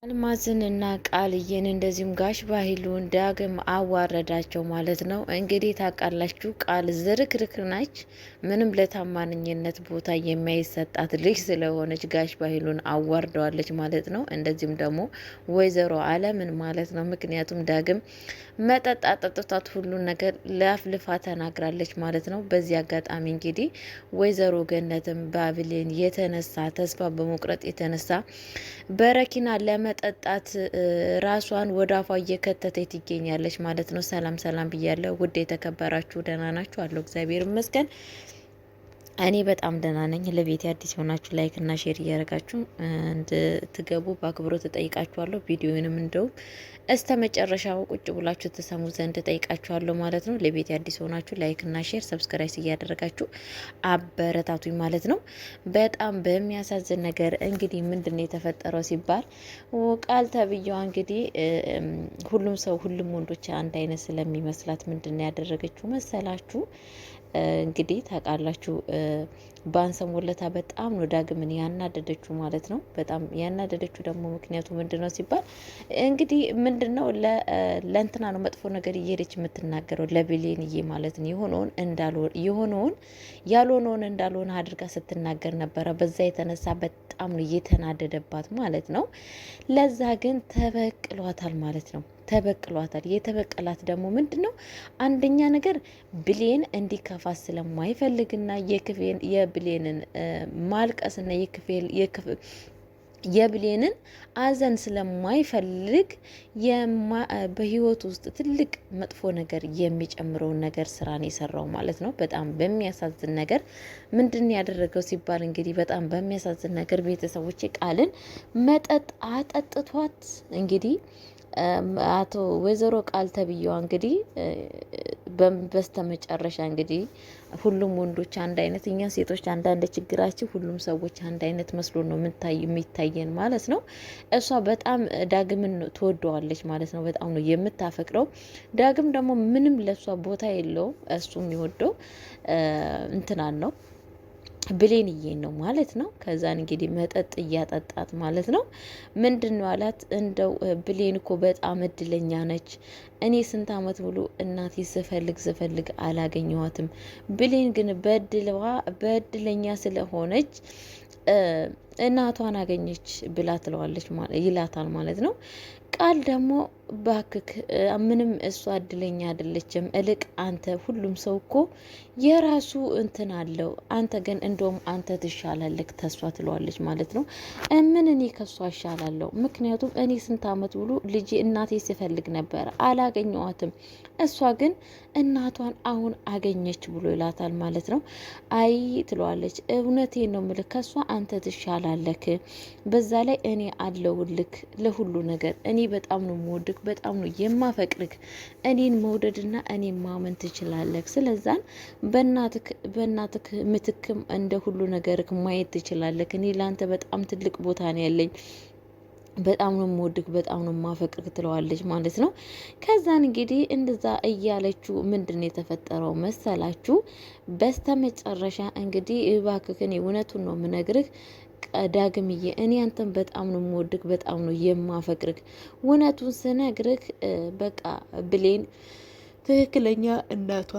አልማዝንና ቃልዬን እንደዚሁም ጋሽ ባህሉን ዳግም አዋረዳቸው ማለት ነው። እንግዲህ ታውቃላችሁ ቃል ዝርክርክ ናች። ምንም ለታማኝነት ቦታ የማይሰጣት ልጅ ስለሆነች ጋሽ ባህሉን አዋርደዋለች ማለት ነው። እንደዚሁም ደግሞ ወይዘሮ አለምን ማለት ነው። ምክንያቱም ዳግም መጠጥ አጠጥቷት ሁሉን ነገር ለፍልፋ ተናግራለች ማለት ነው። በዚህ አጋጣሚ እንግዲህ ወይዘሮ ገነትም በአብሌን የተነሳ ተስፋ በመቁረጥ የተነሳ በረኪና ለመጠጣት ራሷን ወደ አፏ እየከተተች ትገኛለች ማለት ነው። ሰላም ሰላም ብያለሁ ውድ የተከበራችሁ ደህና ናችሁ? አለሁ እግዚአብሔር ይመስገን እኔ በጣም ደህና ነኝ። ለቤት አዲስ የሆናችሁ ላይክ እና ሼር እያደረጋችሁ እንድትገቡ በአክብሮት እጠይቃችኋለሁ። ቪዲዮንም እንደው እስከ መጨረሻው ቁጭ ብላችሁ ተሰሙ ዘንድ እጠይቃችኋለሁ ማለት ነው። ለቤት አዲስ የሆናችሁ ላይክ እና ሼር ሰብስክራይብ እያደረጋችሁ አበረታቱኝ ማለት ነው። በጣም በሚያሳዝን ነገር እንግዲህ ምንድነው የተፈጠረው ሲባል ቃል ተብዬዋ እንግዲህ ሁሉም ሰው ሁሉም ወንዶች አንድ አይነት ስለሚመስላት ምንድነው ያደረገችው መሰላችሁ? እንግዲህ ታውቃላችሁ ባንሰሞለታ በጣም ነው ዳግምን ያናደደችው ማለት ነው። በጣም ያናደደችው ደግሞ ምክንያቱ ምንድነው ሲባል እንግዲህ ምንድነው ለእንትና ነው መጥፎ ነገር እየሄደች የምትናገረው ለብሌንዬ ማለት ነው። የሆነውን ያልሆነውን እንዳልሆነ አድርጋ ስትናገር ነበረ። በዛ የተነሳ በጣም ነው እየተናደደባት ማለት ነው። ለዛ ግን ተበቅሏታል ማለት ነው። ተበቅሏታል። የተበቀላት ደግሞ ምንድነው? አንደኛ ነገር ብሌን እንዲከፋት ስለማይፈልግና የብሌንን ማልቀስና የብሌንን አዘን ስለማይፈልግ በህይወት ውስጥ ትልቅ መጥፎ ነገር የሚጨምረውን ነገር ስራን የሰራው ማለት ነው። በጣም በሚያሳዝን ነገር ምንድን ያደረገው ሲባል እንግዲህ በጣም በሚያሳዝን ነገር ቤተሰቦች ቃልን መጠጥ አጠጥቷት እንግዲህ አቶ ወይዘሮ ቃል ተብዬዋ እንግዲህ በስተ መጨረሻ እንግዲህ ሁሉም ወንዶች አንድ አይነት እኛ ሴቶች አንዳንድ ችግራችን ሁሉም ሰዎች አንድ አይነት መስሎ ነው የሚታየን ማለት ነው። እሷ በጣም ዳግምን ትወደዋለች ማለት ነው። በጣም ነው የምታፈቅረው። ዳግም ደግሞ ምንም ለሷ ቦታ የለውም። እሱ የሚወደው እንትናን ነው ብሌንዬ ነው ማለት ነው። ከዛን እንግዲህ መጠጥ እያጠጣት ማለት ነው። ምንድን ነው አላት፣ እንደው ብሌን እኮ በጣም እድለኛ ነች። እኔ ስንት አመት ሙሉ እናቴ ስፈልግ አላገኘኋትም። ብሌን ግን በእድለኛ ስለሆነች እናቷን አገኘች ብላ ትለዋለች ይላታል ማለት ነው። ቃል ደግሞ ባክክ ምንም እሷ እድለኛ አይደለችም። እልቅ አንተ ሁሉም ሰው እኮ የራሱ እንትን አለው። አንተ ግን እንደውም አንተ ትሻላለህ ተሷ ትለዋለች ማለት ነው። ምን እኔ ከሷ እሻላለሁ? ምክንያቱም እኔ ስንት አመት ብሎ ልጄ እናቴ ሲፈልግ ነበር አላገኘዋትም። እሷ ግን እናቷን አሁን አገኘች ብሎ ይላታል ማለት ነው። አይ ትለዋለች። እውነቴን ነው ምልክ ከሷ አንተ ትሻላለህ። በዛ ላይ እኔ አለውልክ ለሁሉ ነገር። እኔ በጣም ነው የምወድክ፣ በጣም ነው የማፈቅርክ። እኔን መውደድና እኔን ማመን ትችላለህ። ስለዛን በእናትክ ምትክም እንደ ሁሉ ነገርክ ማየት ትችላለህ። እኔ ላንተ በጣም ትልቅ ቦታ ነው ያለኝ፣ በጣም ነው የምወድክ፣ በጣም ነው የማፈቅርክ ትለዋለች ማለት ነው። ከዛን እንግዲህ እንደዛ እያለችው ምንድን ነው የተፈጠረው መሰላችሁ? በስተመጨረሻ እንግዲህ እባክክን እውነቱን ነው የምነግርህ ዳግምዬ፣ እኔ አንተን በጣም ነው የምወድክ፣ በጣም ነው የማፈቅርክ። እውነቱን ስነግርህ በቃ ብሌን ትክክለኛ እናቷ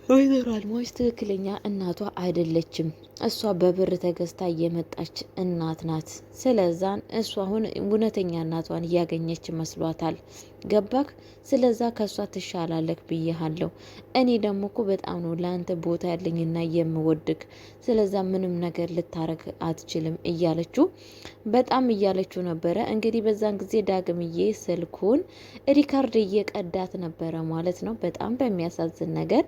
ወይዘሮ አልማዝ ትክክለኛ እናቷ አይደለችም። እሷ በብር ተገዝታ የመጣች እናት ናት። ስለዛን እሷ አሁን እውነተኛ እናቷን እያገኘች መስሏታል። ገባክ? ስለዛ ከእሷ ትሻላለክ ብዬሃለሁ። እኔ ደግሞ እኮ በጣም ነው ለአንተ ቦታ ያለኝና የምወድክ። ስለዛ ምንም ነገር ልታረግ አትችልም እያለችው በጣም እያለችው ነበረ። እንግዲህ በዛን ጊዜ ዳግምዬ ስልኩን ሪካርድ እየቀዳት ነበረ ማለት ነው። በጣም በሚያሳዝን ነገር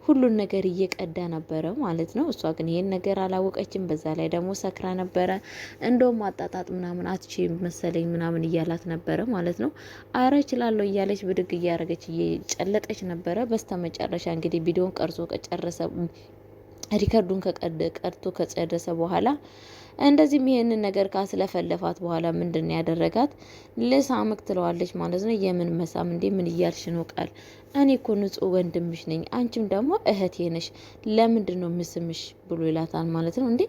ሁሉን ነገር እየቀዳ ነበረ ማለት ነው። እሷ ግን ይሄን ነገር አላወቀችም። በዛ ላይ ደግሞ ሰክራ ነበረ። እንደውም ማጣጣጥ ምናምን አትችይም መሰለኝ ምናምን እያላት ነበረ ማለት ነው። አረ እችላለሁ እያለች ብድግ እያረገች እየጨለጠች ነበረ። በስተመጨረሻ እንግዲህ ቪዲዮን ቀርጾ ከጨረሰ ሪከርዱን ቀርቶ ከጨረሰ በኋላ እንደዚህም ይሄንን ነገር ካስለፈለፋት በኋላ ምንድን ያደረጋት ልሳምክ ትለዋለች ማለት ነው። የምን መሳም እንዴ? ምን እያልሽ ነው? ቃል እኔ እኮ ንጹህ ወንድምሽ ነኝ፣ አንቺም ደግሞ እህቴ ነሽ፣ ለምንድን ነው ምስምሽ ብሎ ይላታል ማለት ነው። እንዴ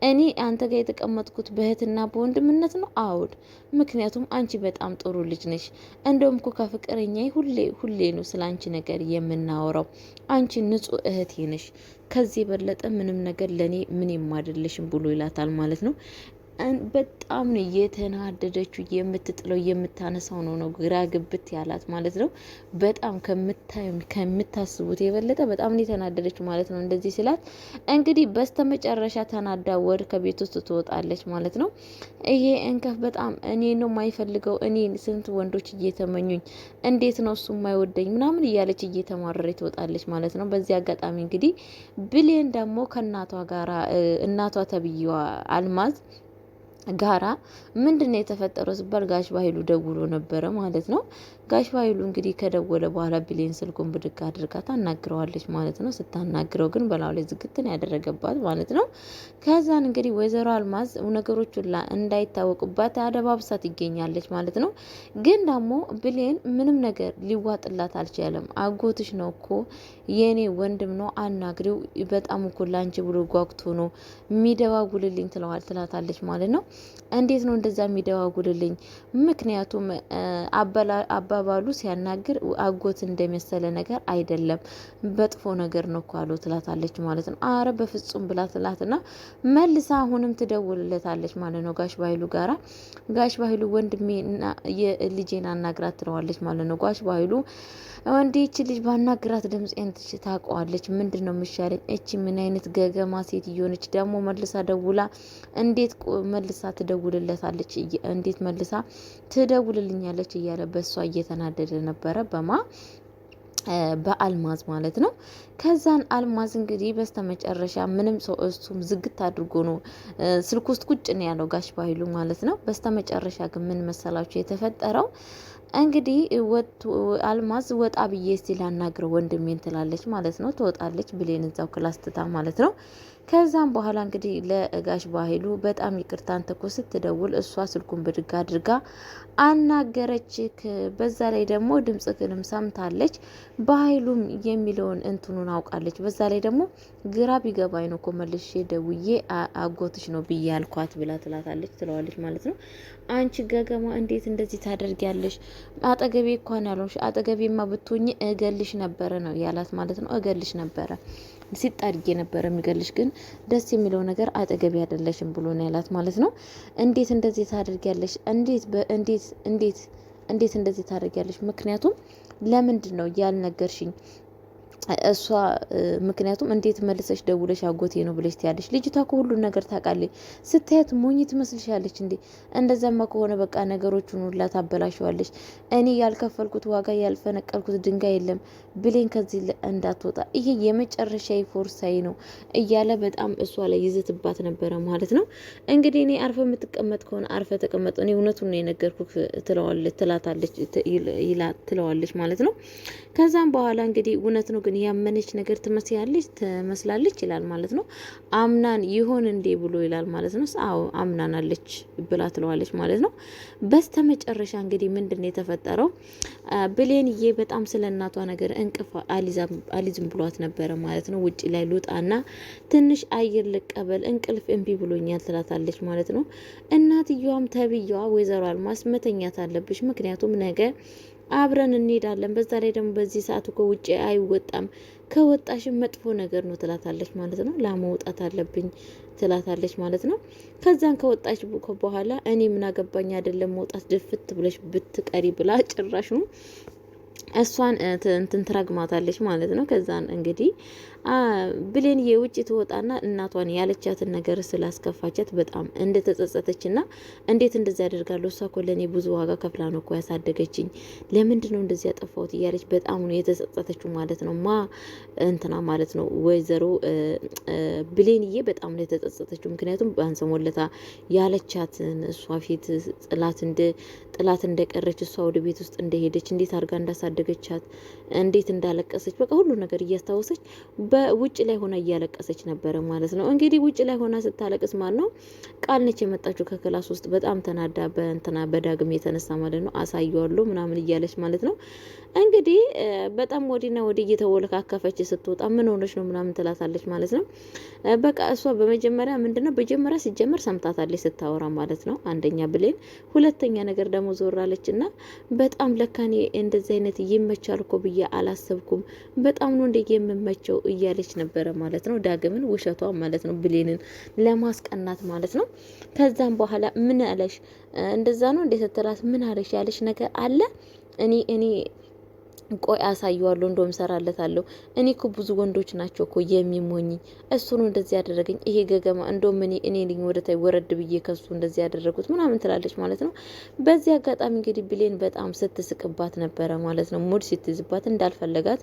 እኔ አንተ ጋር የተቀመጥኩት በእህትና በወንድምነት ነው? አውድ ምክንያቱም አንቺ በጣም ጥሩ ልጅ ነሽ። እንደውም እኮ ከፍቅረኛ ሁሌ ነው ስለ አንቺ ነገር የምናወራው። አንቺ ንጹህ እህቴ ነሽ፣ ከዚህ የበለጠ ምንም ነገር ለእኔ ምን የማደለሽም ብሎ ይላታል ማለት ነው። በጣም ነው የተናደደችው። የምትጥለው የምታነሳው ነው ግራ ግብት ያላት ማለት ነው። በጣም ከምታስቡት የበለጠ በጣም ነው የተናደደችው ማለት ነው። እንደዚህ ስላት እንግዲህ በስተመጨረሻ ተናዳ ወድ ከቤት ውስጥ ትወጣለች ማለት ነው። ይሄ እንከፍ በጣም እኔ ነው የማይፈልገው፣ እኔ ስንት ወንዶች እየተመኙኝ እንዴት ነው እሱ የማይወደኝ ምናምን እያለች እየተማረረች ትወጣለች ማለት ነው። በዚህ አጋጣሚ እንግዲህ ብሌን ደግሞ ከእናቷ ጋራ እናቷ ተብዬዋ አልማዝ ጋራ ምንድነው የተፈጠረው ሲባል ጋሽ ባይሉ ደውሎ ነበረ ማለት ነው። ጋሽ ባይሉ እንግዲህ ከደወለ በኋላ ብሌን ስልኩን ብድግ አድርጋ ታናግረዋለች ማለት ነው። ስታናግረው ግን በላው ላይ ዝግትን ያደረገባት ማለት ነው። ከዛን እንግዲህ ወይዘሮ አልማዝ ነገሮች ሁላ እንዳይታወቁባት አደባብሳ ትገኛለች ማለት ነው። ግን ደግሞ ብሌን ምንም ነገር ሊዋጥላት አልቻለም። አጎትሽ ነው እኮ የኔ ወንድም ነው አናግሪው፣ በጣም እኮ ላንቺ ብሎ ጓጉቶ ነው የሚደዋጉልልኝ ትላታለች ማለት ነው። እንዴት ነው እንደዛ የሚደዋጉልልኝ? ምክንያቱም አባባሉ ሲያናግር አጎት እንደመሰለ ነገር አይደለም፣ በጥፎ ነገር ነው እኮ አለው ትላታለች ማለት ነው። አረ በፍጹም ብላ ትላትና መልሳ አሁንም ትደውልለታለች ማለት ነው ጋሽ ባይሉ ጋራ። ጋሽ ባይሉ ወንድሜና የልጄን አናግራት ትለዋለች ማለት ነው። ጋሽ ባይሉ ወንዴች ልጅ ባናግራት ድምፄን ታውቀዋለች፣ ምንድን ነው የሚሻለኝ? እቺ ምን አይነት ገገማ ሴት እየሆነች ደግሞ መልሳ ደውላ እንዴት መልሳ ትደውልለታለች? እንዴት መልሳ ትደውልልኛለች? እያለ በሷ እየተናደደ ነበረ በአልማዝ ማለት ነው። ከዛን አልማዝ እንግዲህ በስተመጨረሻ ምንም ሰው እሱም ዝግት አድርጎ ነው ስልክ ውስጥ ቁጭ ነው ያለው ጋሽ ባይሉ ማለት ነው። በስተመጨረሻ ግን ምን መሰላችሁ የተፈጠረው? እንግዲህ አልማዝ ወጣ ብዬ እስቲ ላናግረው ወንድሜን ትላለች ማለት ነው። ትወጣለች ብሌን እዛው ክላስ ትታ ማለት ነው። ከዛም በኋላ እንግዲህ ለጋሽ ባህሉ በጣም ይቅርታ አንተ እኮ ስትደውል እሷ ስልኩን ብድግ አድርጋ አናገረችክ፣ በዛ ላይ ደግሞ ድምጽክንም ሰምታለች፣ ባህሉም የሚለውን እንትኑን አውቃለች። በዛ ላይ ደግሞ ግራ ቢገባኝ ነው እኮ መልሼ ደውዬ አጎትሽ ነው ብዬ ያልኳት ብላ ትለዋለች ማለት ነው። አንቺ ገገማ እንዴት እንደዚህ ታደርጊያለሽ? አጠገቤ እንኳን ያልሆንሽ፣ አጠገቤማ ብትሆኚ እገልሽ ነበረ ነው ያላት ማለት ነው። እገልሽ ነበረ ሲጣድጌ ነበረ የሚገልሽ፣ ግን ደስ የሚለው ነገር አጠገቤ አይደለሽም ብሎ ነው ያላት ማለት ነው። እንዴት እንደዚህ ታደርጊያለሽ? እንዴት እንደዚህ ታደርጊያለሽ? ምክንያቱም ለምንድን ነው ያልነገርሽኝ? እሷ ምክንያቱም እንዴት መልሰሽ ደውለሽ አጎቴ ነው ብለሽ ትያለሽ? ልጅቷ ከሁሉን ነገር ታውቃለች። ስታያት ሞኝ ትመስልሻለች እንዴ? እንደዛማ ከሆነ በቃ ነገሮቹን ሁላ ታበላሸዋለች። እኔ ያልከፈልኩት ዋጋ ያልፈነቀልኩት ድንጋይ የለም። ብሌን ከዚህ እንዳትወጣ ይሄ የመጨረሻ ፎርሳይ ነው እያለ በጣም እሷ ላይ ይዘትባት ነበረ ማለት ነው። እንግዲህ እኔ አርፈ የምትቀመጥ ከሆነ አርፈ ተቀመጥ፣ እኔ እውነቱን ነው የነገርኩት ትለዋለች ማለት ነው። ከዛም በኋላ እንግዲህ እውነት ነው ግን ያመነች ነገር ትመስላለች ይላል ማለት ነው። አምናን ይሆን እንዴ ብሎ ይላል ማለት ነው። አዎ አምናናለች ብላ ትለዋለች ማለት ነው። በስተመጨረሻ እንግዲህ ምንድነው የተፈጠረው? ብሌንዬ በጣም ስለ እናቷ ነገር እንቅፍ አሊዝም ብሏት ነበረ ማለት ነው። ውጭ ላይ ልውጣና ትንሽ አየር ልቀበል እንቅልፍ እምቢ ብሎኛል ትላታለች ማለት ነው። እናትየዋም ተብዬዋ ወይዘሮ አልማዝ መተኛት አለብሽ፣ ምክንያቱም ነገ አብረን እንሄዳለን። በዛ ላይ ደግሞ በዚህ ሰዓት እኮ ውጭ አይወጣም፣ ከወጣሽም መጥፎ ነገር ነው ትላታለች ማለት ነው። ላመውጣት አለብኝ ትላታለች ማለት ነው። ከዛን ከወጣች በኋላ እኔ ምን አገባኝ አይደለም መውጣት ድፍት ብለሽ ብትቀሪ ብላ ጭራሽ ነው እሷን እንትን ትረግማታለች ማለት ነው። ከዛን እንግዲህ ብሌን የውጭ ትወጣና እናቷን ያለቻትን ነገር ስላስከፋቻት በጣም እንደተጸጸተችና እንዴት እንደዚህ ያደርጋለሁ እሷ እኮ ለእኔ ብዙ ዋጋ ከፍላ ነው እኮ ያሳደገችኝ፣ ለምንድን ነው እንደዚህ ያጠፋሁት እያለች በጣም ነው የተጸጸተችው ማለት ነው። እንትና ማለት ነው ወይዘሮ ብሌንዬ በጣም ነው የተጸጸተችው። ምክንያቱም ባንሰሞለታ ያለቻትን እሷ ፊት ጥላት እንደቀረች እሷ ወደ ቤት ውስጥ እንደሄደች እንዴት አድርጋ እንዳሳደገቻት እንዴት እንዳለቀሰች በቃ ሁሉ ነገር እያስታወሰች በውጭ ላይ ሆና እያለቀሰች ነበረ ማለት ነው። እንግዲህ ውጭ ላይ ሆና ስታለቅስ ማለት ነው ቃል ነች የመጣችው ከክላስ ውስጥ በጣም ተናዳ በእንትና በዳግም የተነሳ ማለት ነው። አሳየዋለሁ ምናምን እያለች ማለት ነው። እንግዲህ በጣም ወዲና ወዲ እየተወለካከፈች ስትወጣ ምን ሆነች ነው ምናምን ትላታለች ማለት ነው። በቃ እሷ በመጀመሪያ ምንድነው በጀመሪያ ሲጀመር ሰምታታለች ስታወራ ማለት ነው። አንደኛ ብሌን፣ ሁለተኛ ነገር ደግሞ ዞራለች እና በጣም ለካኔ እንደዚህ አይነት ይመቻል እኮ ብዬ አላሰብኩም፣ በጣም ነው እንደ የምመቸው እያለች ነበረ ማለት ነው። ዳግምን ውሸቷ ማለት ነው፣ ብሌንን ለማስቀናት ማለት ነው። ከዛም በኋላ ምን አለሽ እንደዛ ነው እንዴት ስትላት ምን አለሽ ያለሽ ነገር አለ እኔ ቆይ አሳየዋለሁ፣ እንደውም ሰራለታለሁ። እኔ እኮ ብዙ ወንዶች ናቸው እኮ የሚሞኝኝ፣ እሱ ነው እንደዚህ ያደረገኝ ይሄ ገገማ፣ እንደውም እኔ ልኝ ወደታይ ወረድ ብዬ ከሱ እንደዚህ ያደረጉት ምናምን ትላለች ማለት ነው። በዚህ አጋጣሚ እንግዲህ ብሌን በጣም ስትስቅባት ነበረ ማለት ነው። ሙድ ስትይዝባት እንዳልፈለጋት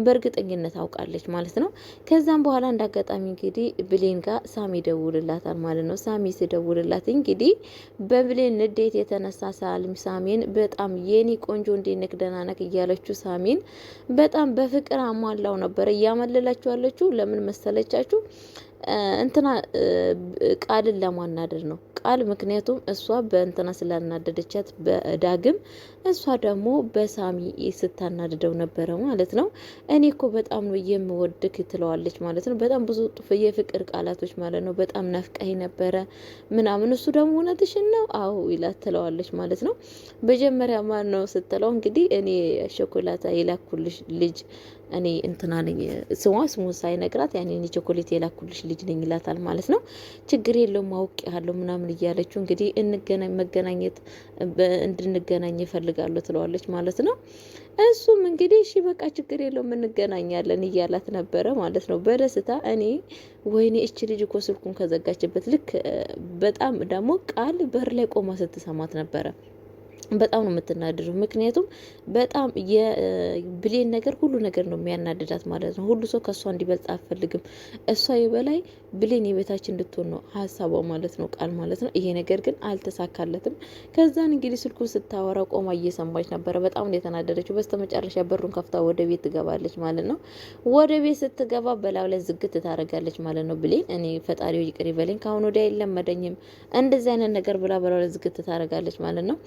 በእርግጠኝነት አውቃለች ማለት ነው። ከዛም በኋላ እንደ አጋጣሚ እንግዲህ ብሌን ጋር ሳሚ ደውልላታል ማለት ነው። ሳሚ ሲደውልላት እንግዲህ በብሌን ንዴት የተነሳ ሳሚን በጣም የኔ ቆንጆ እንዴት ደህና ነህ እያለችው ሳሚን በጣም በፍቅር አሟላው ነበር እያመለላችሁ ያለችው። ለምን መሰለቻችሁ? እንትና ቃልን ለማናደድ ነው ቃል። ምክንያቱም እሷ በእንትና ስላናደደቻት በዳግም እሷ ደግሞ በሳሚ ስታናድደው ነበረ ማለት ነው። እኔ እኮ በጣም ነው የምወድክ ትለዋለች ማለት ነው። በጣም ብዙ የፍቅር ቃላቶች ማለት ነው። በጣም ናፍቀኝ ነበረ ምናምን። እሱ ደግሞ እውነትሽን ነው አዎ ይላት ትለዋለች ማለት ነው። መጀመሪያ ማን ነው ስትለው እንግዲህ እኔ ሾኮላታ የላኩልሽ ልጅ እኔ እንትና ነኝ ስሙ ሳይነግራት ያኔ እኔ ቾኮሌት የላኩልሽ ልጅ ነኝ ይላታል ማለት ነው። ችግር የለውም አውቅ ያለው ምናምን እያለችው እንግዲህ መገናኘት እንድንገናኝ ይፈልጋሉ ትለዋለች ማለት ነው። እሱም እንግዲህ እሺ በቃ ችግር የለውም እንገናኛለን እያላት ነበረ ማለት ነው በደስታ። እኔ ወይኔ እቺ ልጅ እኮ ስልኩን ከዘጋችበት ልክ በጣም ደግሞ ቃል በር ላይ ቆማ ስትሰማት ነበረ። በጣም ነው የምትናደደው። ምክንያቱም በጣም የብሌን ነገር ሁሉ ነገር ነው የሚያናድዳት ማለት ነው። ሁሉ ሰው ከእሷ እንዲበልጥ አትፈልግም። እሷ የበላይ ብሌን የቤታችን እንድትሆን ነው ሀሳቧ ማለት ነው ቃል ማለት ነው። ይሄ ነገር ግን አልተሳካለትም። ከዛን እንግዲህ ስልኩን ስታወራ ቆማ እየሰማች ነበረ። በጣም ነው የተናደደችው። በስተመጨረሻ በሩን ከፍታ ወደ ቤት ትገባለች ማለት ነው። ወደ ቤት ስትገባ በላዩ ላይ ዝግት ታደርጋለች ማለት ነው ብሌን። እኔ ፈጣሪው ይቅር ይበለኝ ካሁን ወዲያ የለመደኝም እንደዚህ አይነት ነገር ብላ በላዩ ላይ ዝግት ታደርጋለች ማለት ነው።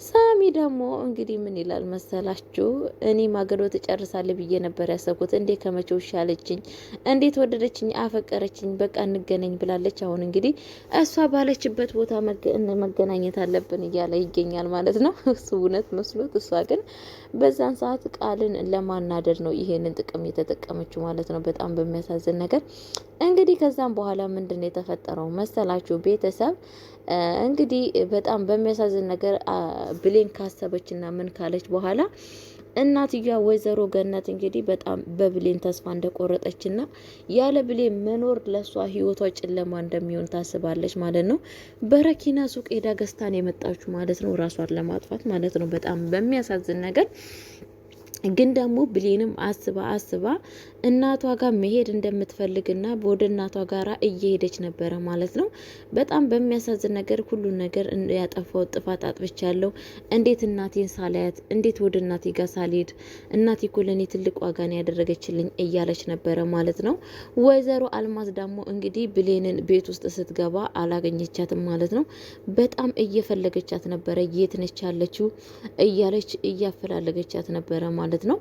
ሳሚ ደግሞ እንግዲህ ምን ይላል መሰላችሁ? እኔ ማገዶ ትጨርሳለ ብዬ ነበር ያሰብኩት። እንዴት ከመቼው ሻለችኝ፣ እንዴት ወደደችኝ፣ አፈቀረችኝ፣ በቃ እንገናኝ ብላለች። አሁን እንግዲህ እሷ ባለችበት ቦታ መገናኘት አለብን እያለ ይገኛል ማለት ነው። እሱ እውነት መስሎት፣ እሷ ግን በዛን ሰዓት ቃልን ለማናደድ ነው ይሄንን ጥቅም የተጠቀመችው ማለት ነው። በጣም በሚያሳዝን ነገር እንግዲህ ከዛም በኋላ ምንድን ነው የተፈጠረው መሰላችሁ ቤተሰብ? እንግዲህ በጣም በሚያሳዝን ነገር ብሌን ካሰበችና ምን ካለች በኋላ እናትያ ወይዘሮ ገነት እንግዲህ በጣም በብሌን ተስፋ እንደቆረጠችና ያለ ብሌን መኖር ለሷ ህይወቷ ጨለማ እንደሚሆን ታስባለች ማለት ነው። በረኪና ሱቅ ሄዳ ገዝታን የመጣችሁ ማለት ነው፣ ራሷን ለማጥፋት ማለት ነው። በጣም በሚያሳዝን ነገር ግን ደግሞ ብሌንም አስባ እናቷ ጋር መሄድ እንደምትፈልግና ወደ እናቷ ጋር እየሄደች ነበረ ማለት ነው። በጣም በሚያሳዝን ነገር ሁሉን ነገር ያጠፋው ጥፋት አጥፍቻለሁ፣ እንዴት እናቴን ሳላያት፣ እንዴት ወደ እናቴ ጋር ሳልሄድ፣ እናቴ እኮ ለእኔ ትልቅ ዋጋን ያደረገችልኝ እያለች ነበረ ማለት ነው። ወይዘሮ አልማዝ ደግሞ እንግዲህ ብሌንን ቤት ውስጥ ስትገባ አላገኘቻትም ማለት ነው። በጣም እየፈለገቻት ነበረ፣ የት ነች ያለችው እያለች እያፈላለገቻት ነበረ ማለት ነው።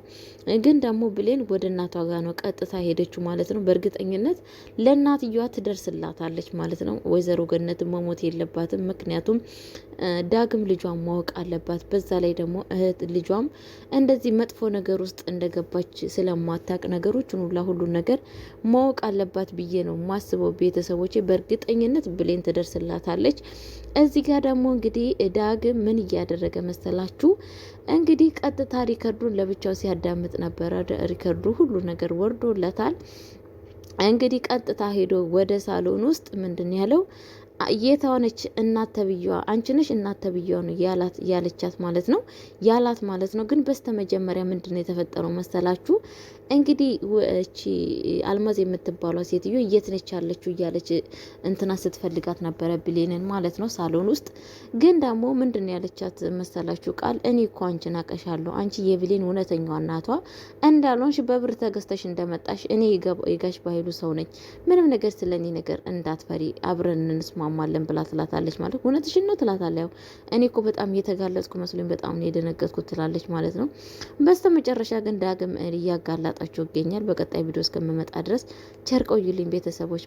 ግን ደግሞ ብሌን ወደ እናቷ ጋር ነው ቀጥታ ሄደችው ማለት ነው። በእርግጠኝነት ለእናትየዋ ትደርስላታለች ማለት ነው። ወይዘሮ ገነት መሞት የለባትም። ምክንያቱም ዳግም ልጇን ማወቅ አለባት። በዛ ላይ ደግሞ እህት ልጇም እንደዚህ መጥፎ ነገር ውስጥ እንደገባች ስለማታቅ ነገሮችን ሁሉን ነገር ማወቅ አለባት ብዬ ነው ማስበው። ቤተሰቦቼ በእርግጠኝነት ብሌን ትደርስላታለች። እዚህ ጋር ደግሞ እንግዲህ ዳግም ምን እያደረገ መሰላችሁ? እንግዲህ ቀጥታ ሪከርዱን ለብቻው ሲያዳምጥ ነበረ። ሪከርዱ ሁሉ ነገር ወርዶለታል። እንግዲህ ቀጥታ ሄዶ ወደ ሳሎን ውስጥ ምንድን ያለው የታወነች እናት ተብዬዋ አንቺ ነሽ እናት ተብዬዋ ነው ያለቻት ማለት ነው። ያላት ማለት ነው። ግን በስተመጀመሪያ ምንድነው የተፈጠረው መሰላችሁ? እንግዲህ እቺ አልማዝ የምትባሏ ሴትዮ የት ነች ያለችው እያለች እንትና ስትፈልጋት ነበረ ብሌንን ማለት ነው ሳሎን ውስጥ። ግን ደግሞ ምንድን ያለቻት መሰላችሁ ቃል እኔ እኮ አንቺን አቀሻለሁ አንቺ የብሌን እውነተኛዋ እናቷ እንዳልሆንሽ በብር ተገዝተሽ እንደመጣሽ እኔ የጋሽ ባይሉ ሰው ነኝ፣ ምንም ነገር ስለኔ ነገር እንዳትፈሪ አብረን እንስማማለን ብላ ትላታለች። ማለት እውነትሽን ነው ትላታለች። ያው እኔ እኮ በጣም እየተጋለጥኩ መስሎኝ በጣም ነው የደነገጥኩት ትላለች ማለት ነው። በስተ መጨረሻ ግን ዳግም እያጋላ ጣቸው ይገኛል። በቀጣይ ቪዲዮ እስከምመጣ ድረስ ቸር ቆዩልኝ ቤተሰቦች።